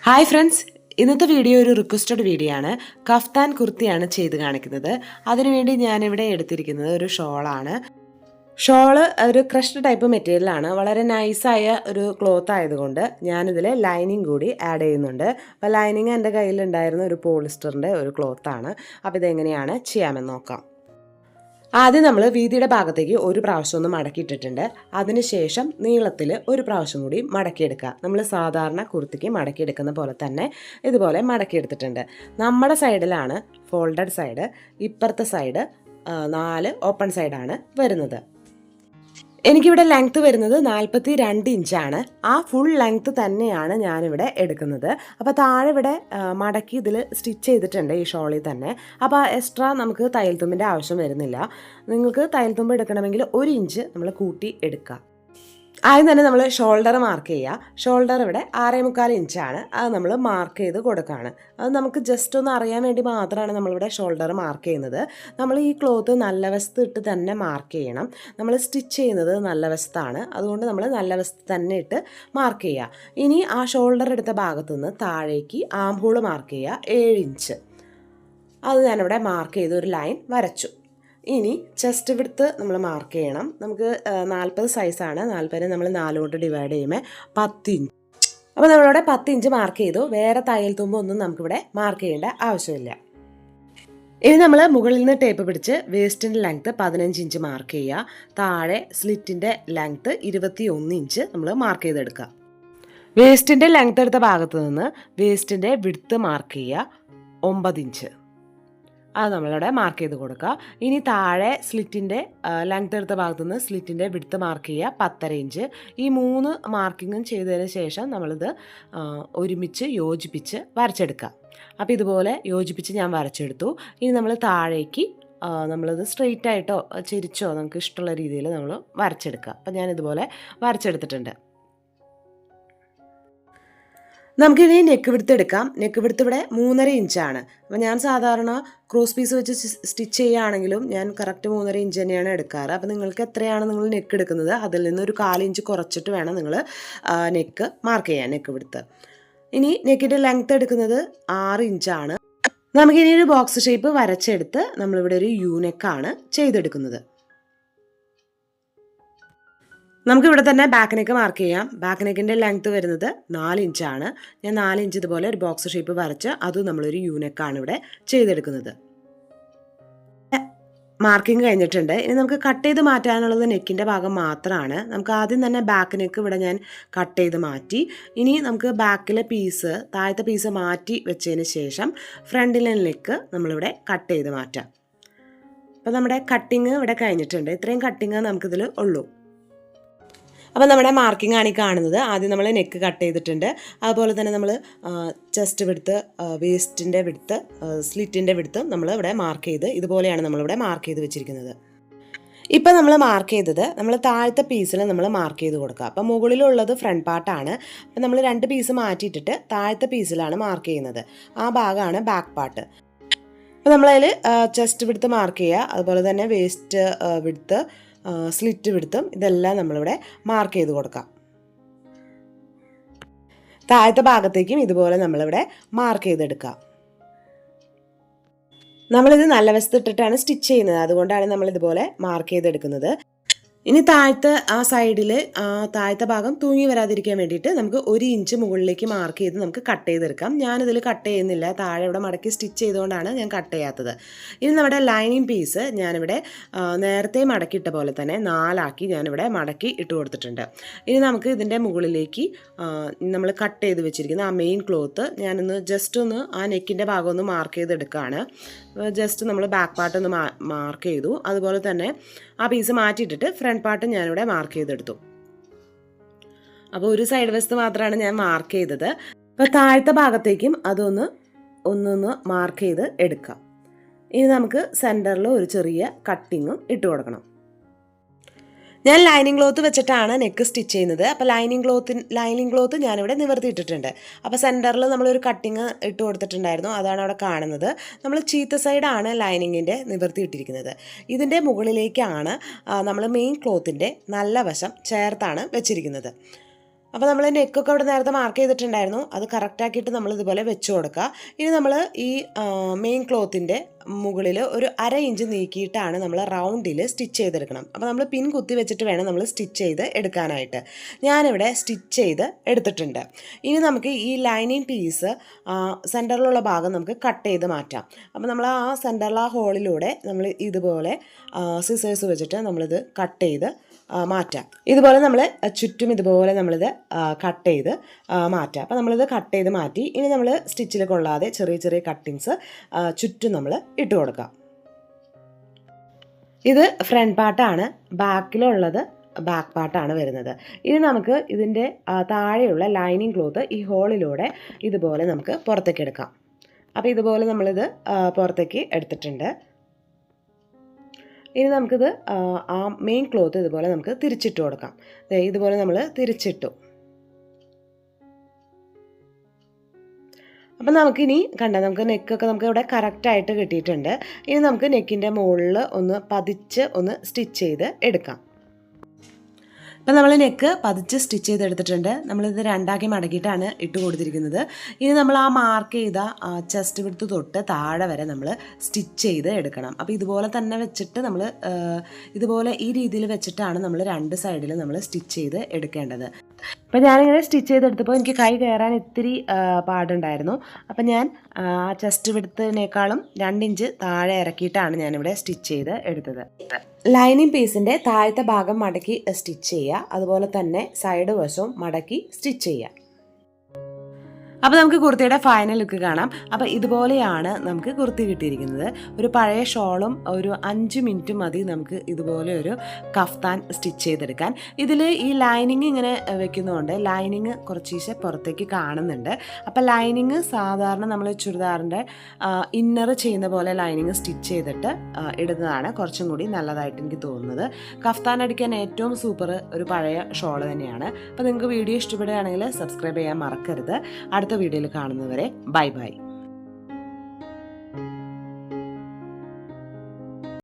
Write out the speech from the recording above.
Hi friends, ഇന്നത്തെ video ഒരു requested video ആണ്. കഫ്താൻ കുർത്തിയാണ് ചെയ്ത് കാണിക്കുന്നത്. അതിനുവേണ്ടി ഞാനിവിടെ എടുത്തിരിക്കുന്നത് ഒരു ഷോളാണ്. ഷോള് ഒരു ക്രഷ്ഡ് ടൈപ്പ് മെറ്റീരിയലാണ്. വളരെ നൈസായ ഒരു ക്ലോത്ത് ആയതുകൊണ്ട് ഞാനിതിൽ ലൈനിങ് കൂടി ആഡ് ചെയ്യുന്നുണ്ട്. അപ്പോൾ ലൈനിങ് എൻ്റെ കയ്യിലുണ്ടായിരുന്ന ഒരു പോളിസ്റ്ററിൻ്റെ ഒരു ക്ലോത്താണ്. അപ്പോൾ ഇതെങ്ങനെയാണ് ചെയ്യാമെന്ന് നോക്കാം. ആദ്യം നമ്മൾ വീതിയുടെ ഭാഗത്തേക്ക് ഒരു പ്രാവശ്യം ഒന്ന് മടക്കിയിട്ടിട്ടുണ്ട്. അതിനുശേഷം നീളത്തിൽ ഒരു പ്രാവശ്യം കൂടി മടക്കിയെടുക്കുക. നമ്മൾ സാധാരണ കുർത്തിക്ക് മടക്കിയെടുക്കുന്ന പോലെ തന്നെ ഇതുപോലെ മടക്കിയെടുത്തിട്ടുണ്ട്. നമ്മുടെ സൈഡിലാണ് ഫോൾഡഡ് സൈഡ്, ഇപ്പുറത്തെ സൈഡ് 4 ഓപ്പൺ സൈഡാണ് വരുന്നത്. എനിക്കിവിടെ ലെങ്ത്ത് വരുന്നത് 42 ഇഞ്ചാണ്. ആ ഫുൾ ലെങ്ത്ത് തന്നെയാണ് ഞാനിവിടെ എടുക്കുന്നത്. അപ്പോൾ താഴെ ഇവിടെ മടക്കി ഇതിൽ സ്റ്റിച്ച് ചെയ്തിട്ടുണ്ട് ഈ ഷോളിൽ തന്നെ. അപ്പോൾ എക്സ്ട്രാ നമുക്ക് തയ്യൽ തുമ്പിൻ്റെ ആവശ്യം വരുന്നില്ല. നിങ്ങൾക്ക് തയ്യൽ തുമ്പ് എടുക്കണമെങ്കിൽ 1 ഇഞ്ച് നമ്മൾ കൂട്ടി എടുക്കുക. ആദ്യം തന്നെ നമ്മൾ ഷോൾഡർ മാർക്ക് ചെയ്യുക. ഷോൾഡർ ഇവിടെ 6.25 ഇഞ്ചാണ്. അത് നമ്മൾ മാർക്ക് ചെയ്ത് കൊടുക്കുകയാണ്. അത് നമുക്ക് ജസ്റ്റ് ഒന്ന് അറിയാൻ വേണ്ടി മാത്രമാണ് നമ്മളിവിടെ ഷോൾഡർ മാർക്ക് ചെയ്യുന്നത്. നമ്മൾ ഈ ക്ലോത്ത് നല്ല വശത്ത് ഇട്ട് തന്നെ മാർക്ക് ചെയ്യണം. നമ്മൾ സ്റ്റിച്ച് ചെയ്യുന്നത് നല്ല വശത്താണ്, അതുകൊണ്ട് നമ്മൾ നല്ല വശത്ത് തന്നെ ഇട്ട് മാർക്ക് ചെയ്യുക. ഇനി ആ ഷോൾഡർ എടുത്ത ഭാഗത്തു നിന്ന് താഴേക്ക് ആം ഹോൾ മാർക്ക് ചെയ്യുക 7 ഇഞ്ച്. അത് ഞാനിവിടെ മാർക്ക് ചെയ്ത് ഒരു ലൈൻ വരച്ചു. ഇനി ചെസ്റ്റ് വിഡ്ത്ത് നമ്മൾ മാർക്ക് ചെയ്യണം. നമുക്ക് 40 സൈസാണ്. 40 നമ്മൾ 4 കൊണ്ട് ഡിവൈഡ് ചെയ്യുമ്പോൾ 10 ഇഞ്ച്. അപ്പോൾ നമ്മളിവിടെ 10 ഇഞ്ച് മാർക്ക് ചെയ്തു. വേറെ തയ്യൽ തുമ്പൊന്നും നമുക്കിവിടെ മാർക്ക് ചെയ്യേണ്ട ആവശ്യമില്ല. ഇനി നമ്മൾ മുകളിൽ നിന്ന് ടേപ്പ് പിടിച്ച് വേസ്റ്റിൻ്റെ ലെങ്ത്ത് 15 ഇഞ്ച് മാർക്ക് ചെയ്യുക. താഴെ സ്ലിറ്റിൻ്റെ ലെങ്ത്ത് 21 ഇഞ്ച് നമ്മൾ മാർക്ക് ചെയ്തെടുക്കുക. വേസ്റ്റിൻ്റെ ലെങ്ത്ത് എടുത്ത ഭാഗത്ത് നിന്ന് വേസ്റ്റിൻ്റെ വിഡ്ത്ത് മാർക്ക് ചെയ്യുക 9 ഇഞ്ച്. അത് നമ്മളിവിടെ മാർക്ക് ചെയ്ത് കൊടുക്കുക. ഇനി താഴെ സ്ലിറ്റിൻ്റെ ലെങ്ത്ത് എടുത്ത ഭാഗത്തു നിന്ന് സ്ലിറ്റിൻ്റെ വിഡ്ത്ത് മാർക്ക് ചെയ്യുക 10.5 ഇഞ്ച്. ഈ 3 മാർക്കിങ്ങും ചെയ്തതിന് ശേഷം നമ്മളിത് ഒരുമിച്ച് യോജിപ്പിച്ച് വരച്ചെടുക്കുക. അപ്പോൾ ഇതുപോലെ യോജിപ്പിച്ച് ഞാൻ വരച്ചെടുത്തു. ഇനി നമ്മൾ താഴേക്ക് നമ്മളിത് സ്ട്രെയിറ്റ് ആയിട്ടോ ചെരിച്ചോ നമുക്ക് ഇഷ്ടമുള്ള രീതിയിൽ നമ്മൾ വരച്ചെടുക്കുക. അപ്പോൾ ഞാനിതുപോലെ വരച്ചെടുത്തിട്ടുണ്ട്. നമുക്കിനി നെക്ക് വിഡ്ത്ത് എടുക്കാം. നെക്ക് വിഡ്ത്ത് ഇവിടെ 3.5 ഇഞ്ചാണ്. അപ്പോൾ ഞാൻ സാധാരണ ക്രോസ് പീസ് വെച്ച് സ്റ്റിച്ച് ചെയ്യുകയാണെങ്കിലും ഞാൻ കറക്റ്റ് 3.5 ഇഞ്ച് തന്നെയാണ് എടുക്കാറ്. അപ്പോൾ നിങ്ങൾക്ക് എത്രയാണ് നിങ്ങൾ നെക്ക് എടുക്കുന്നത് അതിൽ നിന്ന് ഒരു 1/4 ഇഞ്ച് കുറച്ചിട്ട് വേണം നിങ്ങൾ നെക്ക് മാർക്ക് ചെയ്യാൻ, നെക്ക് വിഡ്ത്ത്. ഇനി നെക്കിൻ്റെ ലെങ്ത്ത് എടുക്കുന്നത് 6 ഇഞ്ചാണ്. നമുക്കിനി ഒരു ബോക്സ് ഷേപ്പ് വരച്ചെടുത്ത് നമ്മളിവിടെ ഒരു യൂനെക്കാണ് ചെയ്തെടുക്കുന്നത്. നമുക്കിവിടെ തന്നെ ബാക്ക് നെക്ക് മാർക്ക് ചെയ്യാം. ബാക്ക് നെക്കിൻ്റെ ലെങ്ത്ത് വരുന്നത് 4 ഇഞ്ചാണ്. ഞാൻ 4 ഇഞ്ച് ഇതുപോലെ ഒരു ബോക്സ് ഷേപ്പ് വരച്ച് അത് നമ്മളൊരു യൂനെക്കാണ് ഇവിടെ ചെയ്തെടുക്കുന്നത്. മാർക്കിങ് കഴിഞ്ഞിട്ടുണ്ട്. ഇനി നമുക്ക് കട്ട് ചെയ്ത് മാറ്റാനുള്ളത് നെക്കിൻ്റെ ഭാഗം മാത്രമാണ്. നമുക്ക് ആദ്യം തന്നെ ബാക്ക് നെക്ക് ഇവിടെ ഞാൻ കട്ട് ചെയ്ത് മാറ്റി. ഇനി നമുക്ക് ബാക്കിലെ പീസ്, താഴത്തെ പീസ് മാറ്റി വെച്ചതിന് ശേഷം ഫ്രണ്ടിലെ നെക്ക് നമ്മളിവിടെ കട്ട് ചെയ്ത് മാറ്റാം. അപ്പോൾ നമ്മുടെ കട്ടിങ് ഇവിടെ കഴിഞ്ഞിട്ടുണ്ട്. ഇത്രയും കട്ടിങ് നമുക്കിതിൽ ഉള്ളൂ. അപ്പോൾ നമ്മുടെ മാർക്കിംഗ് ആണ് ഈ കാണുന്നത്. ആദ്യം നമ്മൾ നെക്ക് കട്ട് ചെയ്തിട്ടുണ്ട്. അതുപോലെ തന്നെ നമ്മൾ ചെസ്റ്റ് വിഡ്ത്ത്, വേസ്റ്റിൻ്റെ വിഡ്ത്ത്, സ്ലിറ്റിൻ്റെ വിഡ്ത്ത് നമ്മൾ ഇവിടെ മാർക്ക് ചെയ്ത് ഇതുപോലെയാണ് നമ്മളിവിടെ മാർക്ക് ചെയ്ത് വെച്ചിരിക്കുന്നത്. ഇപ്പം നമ്മൾ മാർക്ക് ചെയ്തത് നമ്മൾ താഴത്തെ പീസിൽ നമ്മൾ മാർക്ക് ചെയ്ത് കൊടുക്കുക. അപ്പം മുകളിലുള്ളത് ഫ്രണ്ട് പാർട്ടാണ്. അപ്പം നമ്മൾ 2 പീസ് മാറ്റിയിട്ടിട്ട് താഴത്തെ പീസിലാണ് മാർക്ക് ചെയ്യുന്നത്. ആ ഭാഗമാണ് ബാക്ക് പാർട്ട്. അപ്പോൾ നമ്മളതിൽ ചെസ്റ്റ് വിഡ്ത്ത് മാർക്ക് ചെയ്യുക. അതുപോലെ തന്നെ വേസ്റ്റ് വിഡ്ത്ത്, സ്ലിറ്റ് വിഡ്ത്തും ഇതെല്ലാം നമ്മളിവിടെ മാർക്ക് ചെയ്ത് കൊടുക്കാം. താഴത്തെ ഭാഗത്തേക്കും ഇതുപോലെ നമ്മളിവിടെ മാർക്ക് ചെയ്തെടുക്കാം. നമ്മളിത് നല്ല വശത്തിട്ടിട്ടാണ് സ്റ്റിച്ച് ചെയ്യുന്നത്, അതുകൊണ്ടാണ് നമ്മളിതുപോലെ മാർക്ക് ചെയ്തെടുക്കുന്നത്. ഇനി താഴത്തെ ആ സൈഡിൽ താഴത്തെ ഭാഗം തൂങ്ങി വരാതിരിക്കാൻ വേണ്ടിയിട്ട് നമുക്ക് 1 ഇഞ്ച് മുകളിലേക്ക് മാർക്ക് ചെയ്ത് നമുക്ക് കട്ട് ചെയ്തെടുക്കാം. ഞാനിതിൽ കട്ട് ചെയ്യുന്നില്ല, താഴെ ഇവിടെ മടക്കി സ്റ്റിച്ച് ചെയ്തുകൊണ്ടാണ് ഞാൻ കട്ട് ചെയ്യാത്തത്. ഇനി നമ്മുടെ ലൈനിങ് പീസ് ഞാനിവിടെ നേരത്തെ മടക്കിയിട്ട പോലെ തന്നെ 4 ആക്കി ഞാനിവിടെ മടക്കി ഇട്ട് കൊടുത്തിട്ടുണ്ട്. ഇനി നമുക്ക് ഇതിൻ്റെ മുകളിലേക്ക് നമ്മൾ കട്ട് ചെയ്ത് വെച്ചിരിക്കുന്ന ആ മെയിൻ ക്ലോത്ത് ഞാനൊന്ന് ജസ്റ്റ് ഒന്ന് ആ നെക്കിൻ്റെ ഭാഗം ഒന്ന് മാർക്ക് ചെയ്തെടുക്കുകയാണ്. ജസ്റ്റ് നമ്മൾ ബാക്ക് പാർട്ട് ഒന്ന് മാർക്ക് ചെയ്തു. അതുപോലെ തന്നെ ആ പീസ് മാറ്റിയിട്ടിട്ട് ഫ്രണ്ട് പാർട്ട് ഞാനിവിടെ മാർക്ക് ചെയ്തെടുത്തു. അപ്പോൾ ഒരു സൈഡ് വശത്ത് മാത്രമാണ് ഞാൻ മാർക്ക് ചെയ്തത്. അപ്പോൾ താഴത്തെ ഭാഗത്തേക്കും ഒന്നൊന്ന് മാർക്ക് ചെയ്ത് എടുക്കാം. ഇനി നമുക്ക് സെൻറ്ററിൽ ഒരു ചെറിയ കട്ടിങ്ങും ഇട്ട് കൊടുക്കണം. ഞാൻ ലൈനിങ് ക്ലോത്ത് വെച്ചിട്ടാണ് നെക്ക് സ്റ്റിച്ച് ചെയ്യുന്നത്. അപ്പോൾ ലൈനിങ് ക്ലോത്ത് ഞാനിവിടെ നിവർത്തിയിട്ടിട്ടുണ്ട്. അപ്പോൾ സെൻറ്ററിൽ നമ്മളൊരു കട്ടിങ് ഇട്ട് കൊടുത്തിട്ടുണ്ടായിരുന്നു, അതാണ് അവിടെ കാണുന്നത്. നമ്മൾ ചീത്ത സൈഡാണ് ലൈനിങ്ങിൻ്റെ നിവർത്തിയിട്ടിരിക്കുന്നത്. ഇതിൻ്റെ മുകളിലേക്കാണ് നമ്മൾ മെയിൻ ക്ലോത്തിൻ്റെ നല്ല വശം ചേർത്താണ് വെച്ചിരിക്കുന്നത്. അപ്പോൾ നമ്മൾ നെക്കൊക്കെ അവിടെ നേരത്തെ മാർക്ക് ചെയ്തിട്ടുണ്ടായിരുന്നു, അത് കറക്റ്റാക്കിയിട്ട് നമ്മൾ ഇതുപോലെ വെച്ച് കൊടുക്കുക. ഇനി നമ്മൾ ഈ മെയിൻ ക്ലോത്തിൻ്റെ മുകളിൽ ഒരു 1/2 ഇഞ്ച് നീക്കിയിട്ടാണ് നമ്മൾ റൗണ്ടിൽ സ്റ്റിച്ച് ചെയ്തെടുക്കണം. അപ്പോൾ നമ്മൾ പിൻ കുത്തി വെച്ചിട്ട് വേണം നമ്മൾ സ്റ്റിച്ച് ചെയ്ത് എടുക്കാനായിട്ട്. ഞാനിവിടെ സ്റ്റിച്ച് ചെയ്ത് എടുത്തിട്ടുണ്ട്. ഇനി നമുക്ക് ഈ ലൈനിങ് പീസ് സെൻറ്ററിലുള്ള ഭാഗം നമുക്ക് കട്ട് ചെയ്ത് മാറ്റാം. അപ്പോൾ നമ്മൾ ആ സെൻറ്ററിൽ ആ ഹോളിലൂടെ നമ്മൾ ഇതുപോലെ സിസേഴ്സ് വെച്ചിട്ട് നമ്മളിത് കട്ട് ചെയ്ത് മാറ്റാം. ഇതുപോലെ നമ്മൾ ചുറ്റും ഇതുപോലെ നമ്മളിത് കട്ട് ചെയ്ത് മാറ്റാം. അപ്പോൾ നമ്മളിത് കട്ട് ചെയ്ത് മാറ്റി ഇനി നമ്മൾ സ്റ്റിച്ചിൽ കൊള്ളാതെ ചെറിയ ചെറിയ കട്ടിങ്സ് ചുറ്റും നമ്മൾ ഇട്ട് കൊടുക്കാം. ഇത് ഫ്രണ്ട് പാർട്ടാണ്, ബാക്കിലുള്ളത് ബാക്ക് പാർട്ടാണ് വരുന്നത്. ഇനി നമുക്ക് ഇതിൻ്റെ താഴെയുള്ള ലൈനിങ് ക്ലോത്ത് ഈ ഹോളിലൂടെ ഇതുപോലെ നമുക്ക് പുറത്തേക്ക് എടുക്കാം. അപ്പോൾ ഇതുപോലെ നമ്മളിത് പുറത്തേക്ക് എടുത്തിട്ടുണ്ട്. ഇനി നമുക്കിത് ആ മെയിൻ ക്ലോത്ത് ഇതുപോലെ നമുക്ക് തിരിച്ചിട്ട് കൊടുക്കാം. ഇതുപോലെ നമ്മൾ തിരിച്ചിട്ടു. അപ്പം നമുക്കിനി നമുക്ക് നെക്കൊക്കെ നമുക്ക് ഇവിടെ കറക്റ്റായിട്ട് കിട്ടിയിട്ടുണ്ട്. ഇനി നമുക്ക് നെക്കിൻ്റെ മുകളിൽ ഒന്ന് പതിച്ച് ഒന്ന് സ്റ്റിച്ച് ചെയ്ത് എടുക്കാം. ഇപ്പം നമ്മൾ നെക്ക് പതിച്ച് സ്റ്റിച്ച് ചെയ്തെടുത്തിട്ടുണ്ട്. നമ്മളിത് 2ആക്കി മടക്കിയിട്ടാണ് ഇട്ട് കൊടുത്തിരിക്കുന്നത്. ഇനി നമ്മൾ ആ മാർക്ക് ചെയ്ത ചെസ്റ്റ് വിഡ്ത്ത് തൊട്ട് താഴെ വരെ നമ്മൾ സ്റ്റിച്ച് ചെയ്ത് എടുക്കണം. അപ്പോൾ ഇതുപോലെ തന്നെ വെച്ചിട്ട് നമ്മൾ ഇതുപോലെ ഈ രീതിയിൽ വെച്ചിട്ടാണ് നമ്മൾ 2 സൈഡിലും നമ്മൾ സ്റ്റിച്ച് ചെയ്ത് എടുക്കേണ്ടത്. അപ്പം ഞാനിങ്ങനെ സ്റ്റിച്ച് ചെയ്തെടുത്തപ്പോൾ എനിക്ക് കൈ കയറാൻ ഇത്തിരി പാടുണ്ടായിരുന്നു. അപ്പം ഞാൻ ചെസ്റ്റ് വിഡ്ത്തിനേക്കാളും 2 ഇഞ്ച് താഴെ ഇറക്കിയിട്ടാണ് ഞാനിവിടെ സ്റ്റിച്ച് ചെയ്ത് എടുത്തത്. ലൈനിങ് പീസിൻ്റെ താഴത്തെ ഭാഗം മടക്കി സ്റ്റിച്ച് ചെയ്യുക, അതുപോലെ തന്നെ സൈഡ് വശവും മടക്കി സ്റ്റിച്ച് ചെയ്യുക. അപ്പോൾ നമുക്ക് കുർത്തിയുടെ ഫൈനൽ ലുക്ക് കാണാം. അപ്പോൾ ഇതുപോലെയാണ് നമുക്ക് കുർത്തി കിട്ടിയിരിക്കുന്നത്. ഒരു പഴയ ഷോളും ഒരു 5 മിനിറ്റ് മതി നമുക്ക് ഇതുപോലെ ഒരു കഫ്താൻ സ്റ്റിച്ച് ചെയ്തെടുക്കാൻ. ഇതിൽ ഈ ലൈനിങ് ഇങ്ങനെ വെക്കുന്നതുകൊണ്ട് ലൈനിങ് കുറച്ചീശെ പുറത്തേക്ക് കാണുന്നുണ്ട്. അപ്പോൾ ലൈനിങ് സാധാരണ നമ്മൾ ചുരിദാറിൻ്റെ ഇന്നർ ചെയ്യുന്ന പോലെ ലൈനിങ് സ്റ്റിച്ച് ചെയ്തിട്ട് ഇടുന്നതാണ് കുറച്ചും കൂടി നല്ലതായിട്ട് എനിക്ക് തോന്നുന്നത്. കഫ്താൻ അടിക്കാൻ ഏറ്റവും സൂപ്പർ ഒരു പഴയ ഷോൾ തന്നെയാണ്. അപ്പോൾ നിങ്ങൾക്ക് വീഡിയോ ഇഷ്ടപ്പെടുകയാണെങ്കിൽ സബ്സ്ക്രൈബ് ചെയ്യാൻ മറക്കരുത്. അടുത്ത വീഡിയോയിൽ കാണുന്നവരെ ബൈ ബൈ.